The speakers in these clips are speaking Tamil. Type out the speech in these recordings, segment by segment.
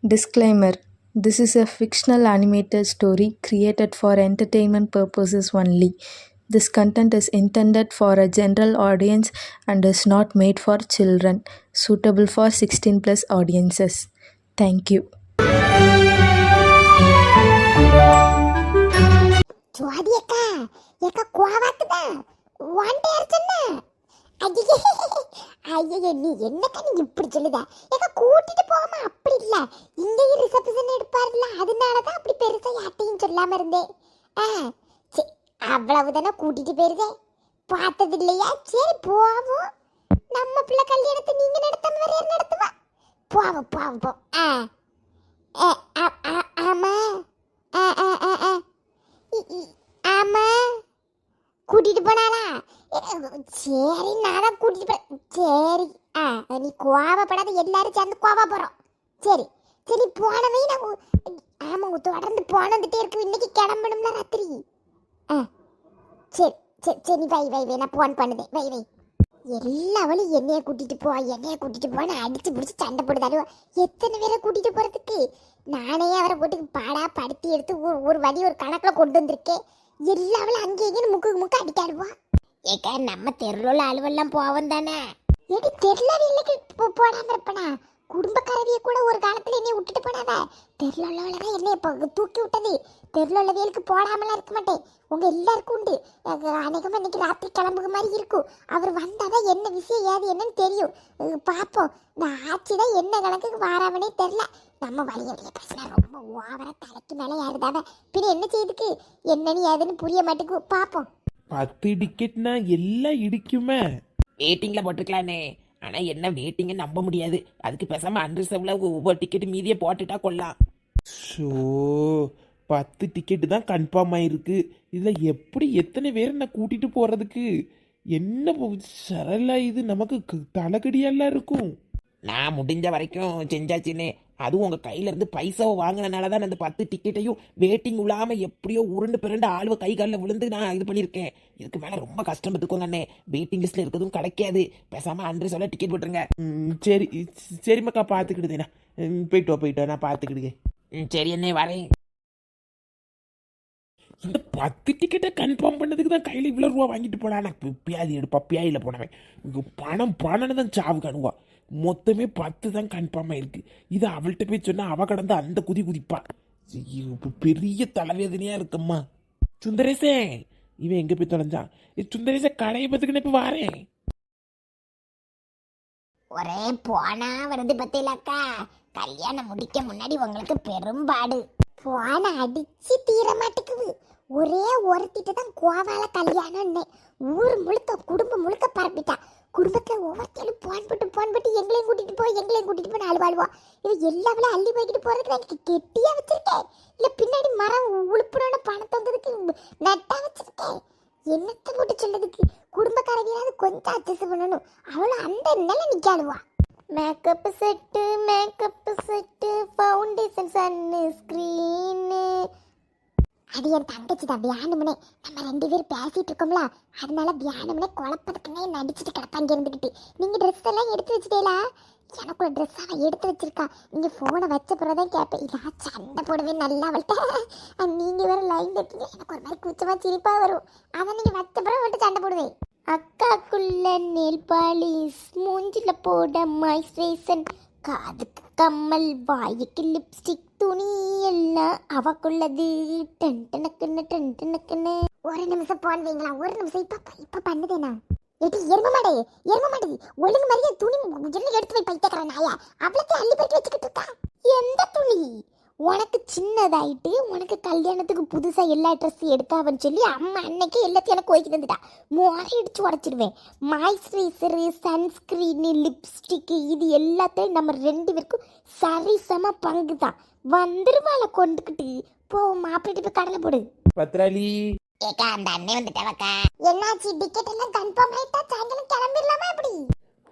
Disclaimer: This is a fictional animated story created for entertainment purposes only. This content is intended for a general audience and is not made for children. Suitable for 16 plus audiences. Thank you. Swathi அக்கா ஏக்கா கோவாக்குதா வாண்டே அர்ச்சனா ஐயே ஐயே நீ என்னக்கா நீ இப்படி சொல்லுதா ஏக்கா கூட்டிட்டு போகாம அப்படி இல்ல இங்கேயும் ரிசப்ஷன் எடுப்பாருல்ல அதனாலதான் அப்படி பெருசா யார்ட்டையும் சொல்லாம இருந்தேன் அவ்வளவுதானே கூட்டிட்டு போயிருதே பார்த்தது இல்லையா சரி போவோம் நம்ம பிள்ளை கல்யாணத்தை நீங்க நடத்தாம வேற யார் நடத்துவா போவோம் போவோம் போ ஆமா ஆமா கூட்டிட்டு போனாளா சரி நான் கூட்டிட்டு போறேன் சரி நீ கோவப்படாத எல்லாரும் சேர்ந்து கோவா போறோம் சரி சரி போனவே நான் ஆமா தொடர்ந்து போனதுட்டே இருக்கு இன்னைக்கு கிளம்பணும்ல ராத்திரி சரி சரி சரி வை வை வை நான் போன் பண்ணுதேன் வை வை எல்லாவளும் என்னைய கூட்டிட்டு போன்னு அடிச்சு பிடிச்சி சண்டை போடுதாலும் எத்தனை பேரை கூட்டிட்டு போறதுக்கு நானே அவரை போட்டு பாடா படுத்தி எடுத்து ஒரு வழி ஒரு கணக்குல கொண்டு வந்திருக்கேன் எல்லாவளும் அங்கே எங்கேன்னு முக்கு அடிக்காடுவா ஏக்கா நம்ம தெருவில் அலுவலாம் போவோம் தானே ஏடி தெருளவியலுக்கு போடாம இருப்பனா குடும்பக்காரவிய கூட ஒரு காலத்துல என்னைய விட்டுட்டு போனாத தெருல உள்ளவளதான் என்னைய தூக்கி விட்டது தெருல உள்ளவியலுக்கு போடாமலாம் இருக்க மாட்டேன் உங்க எல்லாருக்கும் உண்டு அநேகமா இன்னைக்கு ராத்திரி கிளம்புக மாதிரி இருக்கும் அவர் வந்தாதான் என்ன விஷயம் ஏது என்னன்னு தெரியும் பார்ப்போம் இந்த ஆட்சிதான் என்ன கணக்குக்கு வாராமனே தெரியல நம்ம வழிய பிரச்சனை ரொம்ப ஓவரா தலைக்கு மேலே யாருதாவ பின்ன என்ன செய்யுதுக்கு என்னன்னு ஏதுன்னு புரிய மாட்டேங்குது பார்ப்போம் 10 டிக்கெட்னா எல்லாம் இடிக்குமே. வெயிட்டிங்கில் போட்டிருக்கலானே, ஆனால் என்ன வெயிட்டிங்கு நம்ப முடியாது. அதுக்கு பேசாமல் அன்ரிசர்வ்ல ஒவ்வொரு டிக்கெட்டு மீதியை போட்டுட்டா கொள்ளலாம். ஸோ 10 டிக்கெட்டு தான் கன்ஃபார்ம் ஆயிருக்கு. இதில் எப்படி எத்தனை பேரை நான் கூட்டிகிட்டு போகிறதுக்கு? என்ன சரலா இது நமக்கு தலைக்கடியெல்லாம் இருக்கும். நான் முடிஞ்ச வரைக்கும் செஞ்சாச்சுன்னு. அதுவும் உங்கள் கையிலேருந்து பைசாவை வாங்கினனால தான் அந்த 10 டிக்கெட்டையும் வெயிட்டிங் இல்லாமல் எப்படியோ உருண்டு பிறண்டு ஆளுவ கை காலில் விழுந்து நான் இது பண்ணியிருக்கேன். இதுக்கு மேலே ரொம்ப கஷ்டம் எடுத்துக்கோங்க அண்ணே. வெயிட்டிங் லிஸ்ட்டில் இருக்கிறதும் கிடைக்காது. பேசாமல் அன்று சொல்ல டிக்கெட் போட்டுருங்க. சரி சரிம்மாக்கா, பார்த்துக்கிடுதேண்ணா. போயிட்டோ நான் பார்த்துக்கிடுங்க. சரி அண்ணே வரேன். இந்த 10 டிக்கெட்டை கன்ஃபார்ம் பண்ணதுக்கு தான் கையில் இவ்வளோ ரூபா வாங்கிட்டு போனான். பியாதி எடுப்பா பியாயில் போனவன் பணம்னு தான் சாவு காணுவா. மொத்தமே 10 தான் கன்ஃபார்ம் ஆயிருக்கு. இது அவள்கிட்ட போய் சொன்னா அவ கடந்து அந்த குதிப்பா. பெரிய தலைவேதனையா இருக்கம்மா. சுந்தரேசே, இவன் எங்க போய் தொலைஞ்சான்? சுந்தரேச கடையை பத்துக்கின இப்ப வாரேன். ஒரே போனா வருது பத்தியிலக்கா. கல்யாணம் முடிக்க முன்னாடி உங்களுக்கு பெரும்பாடு. போன அடிச்சு தீர மாட்டேங்குது. ஒரே ஒருத்திட்டு தான் கோவால கல்யாணம்னு ஊர் முழுக்க குடும்பம் முழுக்க பரப்பிட்டா. குடும்பத்துல ஒவ்வொருத்தையும் போன் போட்டு எங்களையும் கூட்டிட்டு போய் அழுவாழுவா. இவ எல்லாவில அள்ளி போய்கிட்டு போறதுக்கு எனக்கு கெட்டியா வச்சிருக்கேன். இல்ல பின்னாடி மரம் உழுப்புறோன்னு பணத்தை வந்ததுக்கு நட்டா வச்சிருக்கேன். என்னத்தை போட்டு சொல்றதுக்கு? குடும்பக்காரவியாவது கொஞ்சம் அட்ஜஸ்ட் பண்ணணும். அவளும் அந்த நிலை நிக்காளுவா. மேக்கப் செட்டு ஃபவுண்டேஷன் சன்னு ஸ்கிரீனு. அது என் தங்கச்சி தான் வியானமுனே. நம்ம 2 பேரும் பேசிட்டு இருக்கோம்ல, அதனால வியானமுனே குழப்பத்துக்குன்னே நடிச்சுட்டு கிடப்பாங்க இருந்துக்கிட்டு. நீங்க ட்ரெஸ் எல்லாம் எடுத்து வச்சுட்டீங்களா? எனக்கு ஒரு ட்ரெஸ் அவன் எடுத்து வச்சிருக்கா. நீங்க போனை வச்ச பிறகுதான் கேட்பேன். நான் சண்டை போடுவேன் நல்லா அவள்கிட்ட. நீங்க வேற லைன் எடுத்தீங்க, எனக்கு ஒரு மாதிரி கூச்சமா சிரிப்பா வரும். அதை நீங்க வச்ச பிறகு மட்டும் சண்டை போடுவேன். அக்காக்குள்ள நெல் பாலிஸ், மூஞ்சில போட மாய்ஸ்சரைசர், காதுக்கு கம்மல், வாய்க்கு லிப்ஸ்டிக், துணி எல்லாம் அவக்குள்ளது. டென்டனக்குன்னு ஒரு நிமிஷம் போன் வைங்களா, ஒரு நிமிஷம். இப்ப பண்ணுதேனா? எடி எரும மாட்டே ஒழுங்கு மாதிரியே துணி என்ன எடுத்து போய் பைத்தக்கிற நாயா. அவ்வளோக்கு அள்ளி போயிட்டு வச்சுக்கிட்டு இருக்கா. எந்த துணி? உனக்கு சின்னதாயிட்டு உனக்கு கல்யாணத்துக்கு புதுசா எல்லா ட்ரெஸ் எடுக்காவன்னு சொல்லி அம்மா அன்னைக்கு எல்லாத்தையும் எனக்கு கோய்க்கு தந்துட்டா. மோரை இடிச்சு உடச்சிடுவேன். மாய்ஸ்சரைசரு, சன்ஸ்கிரீனு, லிப்ஸ்டிக்கு, இது எல்லாத்தையும் நம்ம 2 பேருக்கும் சரிசம பங்கு தான். வந்துருவாள கொண்டுக்கிட்டு போவோம். மாப்பிட்டு போய் கடலை போடு. பத்ராலி ஏக்கா, அந்த அண்ணே வந்துட்டாவக்கா. என்னாச்சு? டிக்கெட் எல்லாம் கன்ஃபார்ம் ஆயிட்டா? சாயங்காலம் கிளம்பிடலாமா? எப்படி?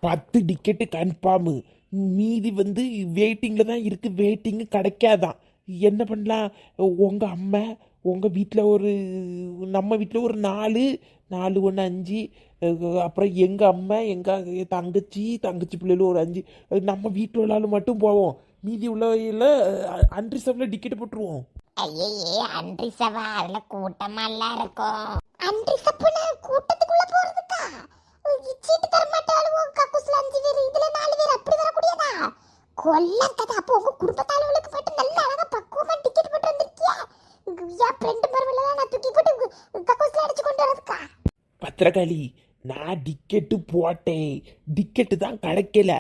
10 டிக்கெட்டு கன்ஃபார்மு. மீதி வெயிட்டிங்கில் தான் இருக்குது. வெயிட்டிங்கு கிடைக்காதான். என்ன பண்ணலாம்? உங்கள் அம்மா உங்கள் வீட்டில் நம்ம வீட்டில் ஒரு 4 1 5, அப்புறம் எங்கள் அம்மா, எங்கள் தங்கச்சி பிள்ளைகள் ஒரு 5, நம்ம வீட்டில் உள்ளாலும் மட்டும் போவோம். மீதி உள்ள அன்ரிசர்வ்ல டிக்கெட் போட்டுருவோம். ஐயே அன்றி சவா அதுல கூட்டமா எல்லாம் இருக்கும். அன்றி சப்புனா கூட்டத்துக்குள்ள போறதுக்கா? சீட்டு தர மாட்டாளுவோ கக்கூஸ்ல 5 பேர் இதுல 4 பேர் அப்படி வரக்கூடியதா? கொல்லம் கதை. அப்போ உங்க குடும்பத்தாளவுகளுக்கு மட்டும் நல்ல அழகா பக்குவமா டிக்கெட் போட்டு வந்திருக்கியா? என் ஃப்ரெண்டு பரவலாம் நான் தூக்கி போட்டு கக்கூஸ்ல அடிச்சு கொண்டு வரதுக்கா? பத்திரகாளி, நான் டிக்கெட்டு போட்டேன், டிக்கெட்டு தான் கிடைக்கல.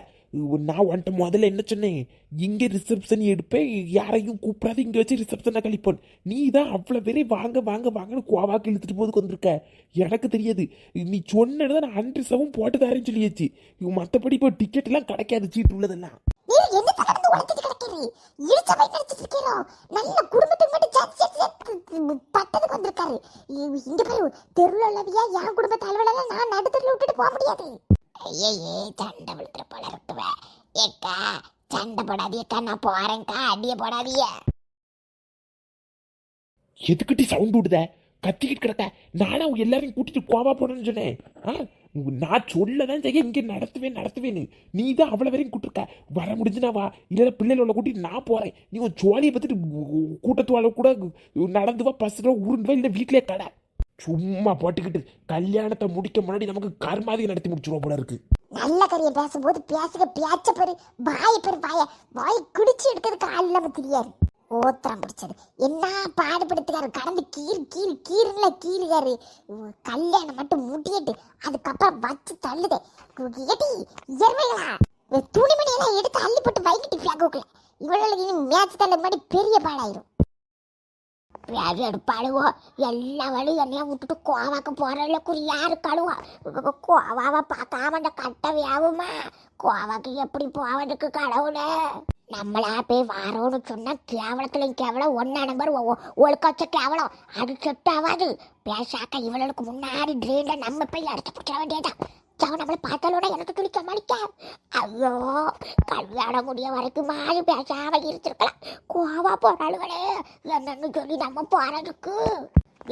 நான் உன்ட்ட முதல்ல என்ன சொன்னேன், இங்கே ரிசப்ஷன் எடுப்பேன், யாரையும் கூப்பிடாது, இங்கே வச்சு ரிசப்ஷனை கழிப்போன். நீ தான் அவ்வளோ பேரே வாங்க வாங்க வாங்கன்னு கோவாக்கு இழுத்துட்டு போதுக்கு வந்திருக்க. எனக்கு தெரியாது, நீ சொன்னதான் நான் அன்ரிசர்வும் போட்டு தரேன்னு சொல்லியாச்சு. மற்றபடி இப்போ டிக்கெட்லாம் கிடைக்காது, சீட்டு உள்ளதெல்லாம். நீ என்ன தகர்ந்து உடைச்சிட்டு கிடக்கிறீ? இழுச்ச போய் கடிச்சிட்டு இருக்கீரோ? நல்ல குடும்பத்துக்கு மட்டும் பட்டதுக்கு வந்திருக்காரு. இங்க பாரு, தெருவில் உள்ளவியா என் குடும்ப தலைவலெல்லாம் நான் நடுத்தருல விட்டுட்டு போக முடியாது. ஐயே சண்டை விழுத்துற போல இருக்குவே. ஏக்கா சண்டை போடாதீக்கா, நான் போறேன்க்கா, அடிய போடாதீய. எதுக்கிட்டி சவுண்ட் விடுத? கத்திக்கிட்டு கிடக்க. நானும் அவங்க எல்லாரையும் கூட்டிட்டு கோவா போனேன்னு சொன்னேன். நான் சொல்லதான் செய்ய இங்கே நடத்துவேன்னு நீ தான் அவ்வளோ வரையும் கூட்டிருக்க. வர முடிஞ்சுனா வா, இல்லை பிள்ளைகளோட கூட்டிட்டு நான் போறேன். நீ உன் ஜோலியை பார்த்துட்டு கூட்டத்துவால கூட நடந்து வா, பஸ்ல உருண்டு வா, இல்லை வீட்டிலே கடை. சும்மா போட்டுக்கிட்டு கல்யாணத்தை முடிக்க முன்னாடி நமக்கு கர்மாதியை நடத்தி முடிச்சிருவோம் போல இருக்கு. நல்ல கரியை பேசும்போது பேச்ச பெரு வாய் குடிச்சு எடுக்கிறதுக்கு ஆள் இல்லாம தெரியாது. ஓத்திரம் பிடிச்சது என்ன பாடுபடுத்துக்காரு, கடந்து கீறுகாரு. கல்யாணம் மட்டும் முட்டிட்டு அதுக்கப்புறம் வச்சு தள்ளுதே. ஏட்டி இயற்கைகளா, துணிமணியெல்லாம் எடுத்து அள்ளி போட்டு வைக்கிட்டு பிளாக்குல இவ்வளவு மேட்ச் தள்ள மாதிரி பெரிய பாடாயிரும். வேறு எடுப்பாளுவோ எல்லா வழியும் எல்லாம் விட்டுட்டு கோவாக்க போறதுல யாரு கழுவா? கோவாவை பார்க்காம அந்த கட்ட வியாவுமா? கோவாக்கு எப்படி போவதுக்கு கடவுள? நம்மளா போய் வாரோன்னு சொன்னா கேவலம் 1 நம்பர் ஒழுக்கச்ச கேவலம். அது செட் ஆகாது. பேசாக்க இவளுக்கு முன்னாடி ட்ரெயின்ல நம்ம போய் அடிச்சு பிடிச்சிட வேண்டியதான். நம்மளை பார்த்தாலோட எனக்கு துணிக்க மாட்டேங்க. ஐயோ, கல்யாணம் முடிய வரைக்கும் மாறி பேசாம இருந்திருக்கலாம். கோவா போறாளுகளே என்னன்னு சொல்லி நம்ம போறதுக்கு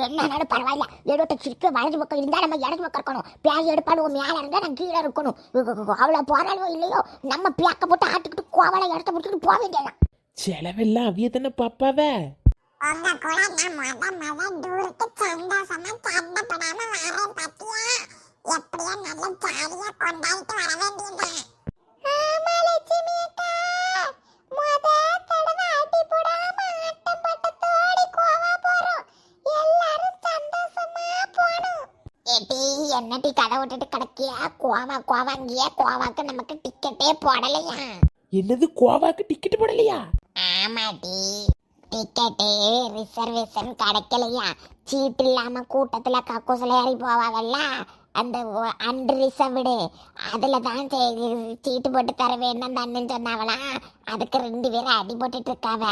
என்னன்னு பரவாயில்ல. எடுத்த சிரிக்க வலது பக்கம் இருந்தா நம்ம இடது பக்கம் இருக்கணும். பேசி எடுப்பாளுவோம் மேல இருந்தா நான் கீழே இருக்கணும். அவ்வளோ போறாளுவோ இல்லையோ நம்ம பேக்க போட்டு ஆட்டுக்கிட்டு கோவால இடத்த முடிச்சுட்டு போக வேண்டியதான். செலவெல்லாம் அவிய தானே பாப்பாவே. உங்க கூட நான் தூரத்து சந்தோஷமா சண்டப்படாம வரேன் பாத்தியா? எப்படியா நல்ல ஜாலியா கொண்டாடிட்டு வர வேண்டியதான். ஆமா லட்சுமி அக்கா, முத தடவை அடி போடாம ஆட்டம் பட்டத்தோடி கோவா போறோம். எல்லாரும் சந்தோஷமா போணும். ஏடி என்னடி கடை விட்டுட்டு கிடக்கியா? கோவாக்கு நமக்கு டிக்கெட்டே போடலையா? என்னது, கோவாக்கு டிக்கெட் போடலையா? ஆமாடி, டிக்கெட்டு ரிசர்வேஷன் கிடைக்கலையா? சீட்டு இல்லாம கூட்டத்துல கக்கூசில ஏறி போவாங்கல்ல, அந்த அன்ரிசர்வ்டு அதில் தான் சீட்டு போட்டு தர வேணும் அந்த அண்ணன் சொன்னாங்களா? அதுக்கு 2 பேரும் அடி போட்டுட்டு இருக்காவ.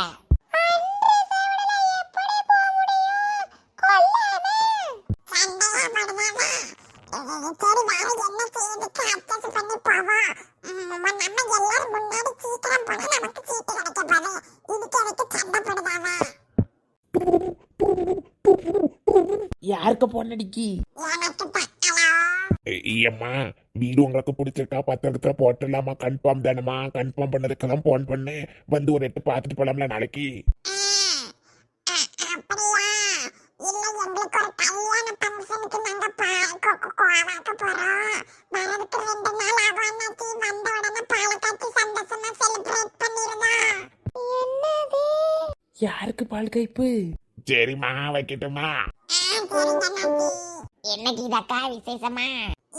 யாருக்கு பொண்ணடிக்கி? ஐயம்மா, வீடு உங்களுக்கு பிடிச்சிருக்கா? பத்திரத்துல போட்டுடலாமா? கன்ஃபார்ம் தானம்மா? கன்ஃபார்ம் பண்ணதுக்கு தான் போன் பண்ணேன். வந்து ஒரு 8 பார்த்துட்டு போலாம்ல நாளைக்கு? யாருக்கு பால் கைப்பு? சரிம்மா, வைக்கட்டுமா? என்ன கீதாக்கா விசேஷமா?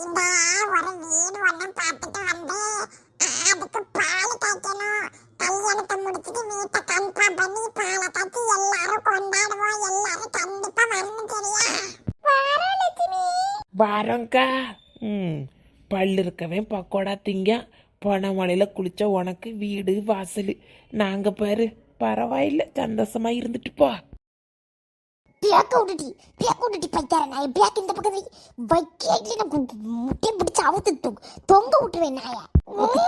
இந்த ஒரு வீடு ஒண்ணு பார்த்துட்டு வந்து அதுக்கு பால் காய்க்கணும். கல்யாணத்தை முடிச்சிட்டு வீட்டை கன்ஃபார்ம் பண்ணி பாலை காய்ச்சி எல்லாரும் கொண்டாடுவோம். எல்லாரும் கண்டிப்பா வரணும். சரியா? வரோம் லட்சுமி. வாரங்கா. பல்லு இருக்கவன் பக்கோடா திங்க, பணமலையில் குளிச்ச உனக்கு வீடு வாசல். நாங்க பாரு பரவாயில்ல, சந்தோஷமா இருந்துட்டு போ. பேக்க விட்டுட்டி பைத்தார நாய. பேக் இந்த பக்கத்துல வைக்கல, முட்டை பிடிச்சி அவுத்து தொங்க விட்டுருவேன் நாய.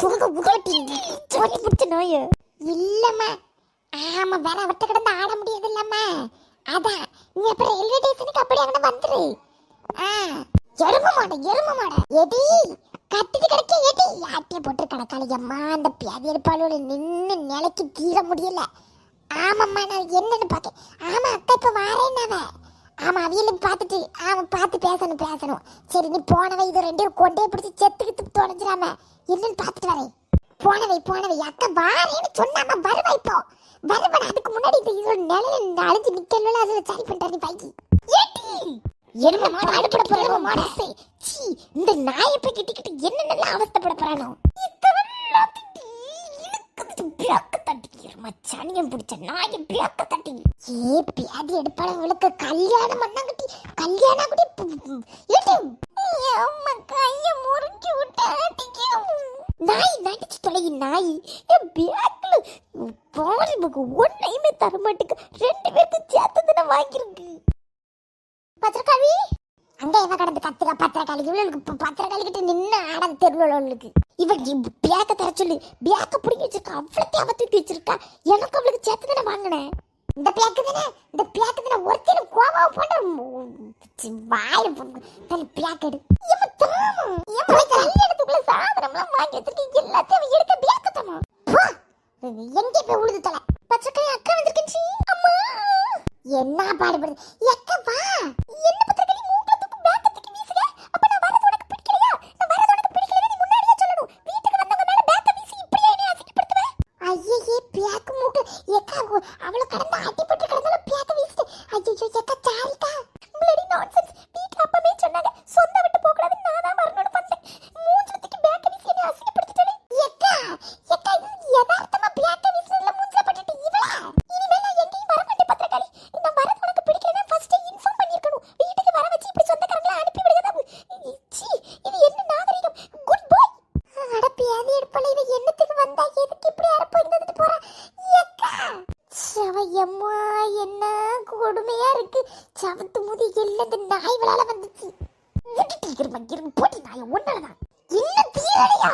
தொங்க விட்டுட்டீங்க சொல்லி பிடிச்ச நாய. இல்லம்மா, ஆமா வேற அவட்ட கிடந்து ஆட முடியாது இல்லம்மா. அதான் நீ அப்புறம் ரயில்வே ஸ்டேஷனுக்கு அப்படி அங்கே வந்துரு. எரும மாட எடி கட்டிட்டு கிடக்க ஏட்டி யாட்டிய போட்டு கணக்காளியம்மா அந்த பியாதி எடுப்பாளோட நின்று நிலைக்கு தீர முடியல. ஆமாம்மா நான் என்னன்னு பார்த்தேன். ஆமா அக்கா இப்ப வாரேன்னாவ. ஆமா அவியலும் பார்த்துட்டு அவன் பார்த்து பேசணும். சரி நீ போனவை இது ரெண்டையும் கொண்டே பிடிச்சி செத்துக்கிட்டு தொலைஞ்சிடாம என்னன்னு பார்த்துட்டு வரேன். போனவை அக்கா வாரேன்னு சொன்னாம வருவா இப்போ வருவா. அதுக்கு முன்னாடி இந்த இதோட நிலையில அழிஞ்சு நிக்கல அதை சரி பண்றாரு பைக்கி ஏட்டி என்ன பாடுபட போறானோ மனசே. சீ இந்த நாயை போய் கிட்டிக்கிட்டு என்னென்ன அவஸ்தைப்பட போறானோ. சனியம் பிடிச்ச நாயை பிளக்க தட்டி ஏ பியாதி எடுப்பாளவங்களுக்கு கல்யாணம் பண்ணாங்கட்டி கல்யாணம் கைய முறுக்கி விட்டாட்டிக்கு நாய் நடிச்சு தொலைகி நாய் பேக்ல பால் புக்கு ஒன்னையுமே தரமாட்டுக்கு 2 பேருக்கு சேர்த்ததுன்னு வாங்கிருக்கு. பத்திரக்காளி அங்க இவ கடந்து கத்துக்கா பத்திரக்காளி இவளுக்கு பத்திரக்காளி கிட்ட நின்று ஆடாத தெருவுகளுக்கு இவன் பேக்க தர சொல்லி பேக்க பிடிங்கி வச்சிருக்கா. அவ்வளோத்தையும் அவ தூக்கி வச்சிருக்கா. எனக்கு அவளுக்கு சேர்த்து தானே வாங்கினேன். இந்த பேக்கு தானே ஒருத்தர் கோவாவை போட்டு வாயில பேக்கெடு கல்யாணத்துக்குள்ள சாதனம்லாம் வாங்கி வச்சிருக்கேன். எல்லாத்தையும் அவன் எடுக்க பேக்கத்தமா எங்கே போய் உழுது தலை. பச்சைக்காய் அக்கா வந்திருக்கேன். அம்மா என்ன பாடுபடுது எக்க வா. என்ன பத்திரக்காளி மூக்குல தூக்கு பேக்க தூக்கி வீசுக. அப்ப நான் வரது உனக்கு பிடிக்கலையா? நான் வரது உனக்கு பிடிக்கலையா? நீ முன்னாடியே சொல்லணும். வீட்டுக்கு வந்தவங்க மேல பேக்க வீசி இப்படியே என்ன அசிங்கப்படுத்துவே? ஐயே பேக்க மூக்கு எக்கா அவள கடந்து அடிபட்டு கடந்தால பேக்க வீசிட்டு ஐயோ எக்கா சாரிக்கா பிளடி நான்சென்ஸ். வீட்ல அப்பவே சொன்னாங்க சொந்த விட்டு போக கூடாது. நான் தான் வரணும்னு பண்ணேன். மூஞ்சிலத்துக்கு பேக்க வீசி என்ன அசிங்கப்படுத்திட்டே. எக்கா இது யதார்த்தமா பேக்க வீசினதுல மூஞ்சில பட்டுட்டு இவளா இனிமேல் நான் எங்கேயும் வர மாட்டேன் பத்திரக்காளி. இந்த வரது உனக்கு பிடிக்கலன்னா ஃபர்ஸ்ட் இன்ஃபார்ம் பண்ணிருக்கணும். வீட்டுக்கு வர வச்சு இப்படி சொந்தக்காரங்கள அனுப்பி விடுங்க. சீ இது என்ன நாகரிகம். குட் பாய். அடப்பியாதி எடுப்பல இவ என்னத்துக்கு வந்தா எதுக்கு இப்படி அரப்போ இருந்துட்டு போறா. ஏக்கா சவையம்மா என்ன கொடுமையா இருக்கு. சவத்து முதி எல்லாம் இந்த நாய்களால வந்துச்சு. போட்டி நாய ஒன்னாலதான் என்ன தீரலையா